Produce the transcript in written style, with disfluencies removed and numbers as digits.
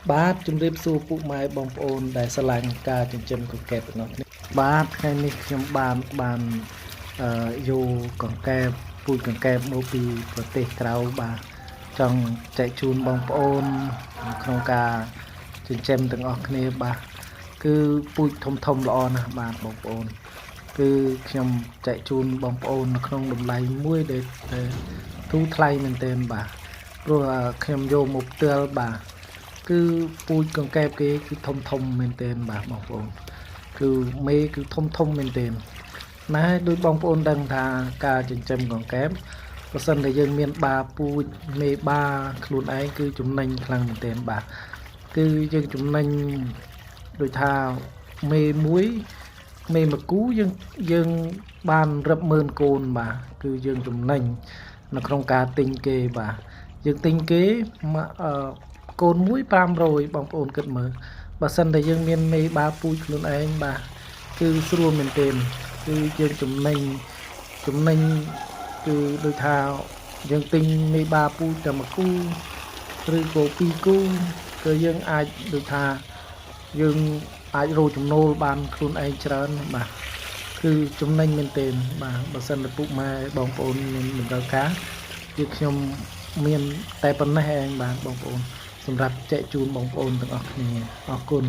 បាទជំរាបសួរពុកម៉ែបងប្អូនដែលស្រឡាញ់ការចិញ្ចឹមកង្កែបទាំងអស់គ្នាបាទថ្ងៃនេះខ្ញុំបានយកកង្កែបពូជកង្កែបមកពីប្រទេសក្រៅបាទចង់ចែកជូនបងប្អូនក្នុងការចិញ្ចឹមទាំងអស់គ្នាបាទគឺពូជធំល្អណាស់បាទបងប្អូនគឺខ្ញុំចែកជូនបងប្អូននៅក្នុងតម្លៃមួយដែលទូថ្លៃមែនទែនបាទព្រោះខ្ញុំយកមកផ្ទាល់បាទគឺពូជកង្កែបគេគឺធំមែនទែនបាទបងប្អូនគឺមេគឺធំមែនទែនណាដោយបងប្អូនដឹងថាការចិញ្ចឹមកង្កែបបើសិនតែយើងមានបាពូជមេបាខ្លួនឯងគឺចំណេញខ្លាំងមែនទែនបាទគឺយើងចំណេញដូចថាមេមួយគូយើងបានរឹប10000កូនបាទគឺយើងចំណេញនៅក្នុងការទិញគេបាទយើងទិញគេកូនមួយ500បងប្អូនគិតមើលបើសិនតែយើងមានមេបាពូជខ្លួនឯងបាទគឺស្រួលមែនទែនគឺយើងចំណេញគឺដូចថាយើងទិញមេបាពូជតែ1គូឬក៏2គូគឺយើងអាចដូចថាយើងអាចរកចំណូលបានខ្លួនឯងច្រើនបាទគឺចំណេញមែនទែនបាទបើសិនតែពុកម៉ែបងប្អូនមានតម្រូវការគឺខ្ញុំមានតែប៉ុណ្ណេះឯងបាទបងប្អូនសម្រាប់ចែកជូនបងប្អូនទាំងអស់គ្នាអរគុណ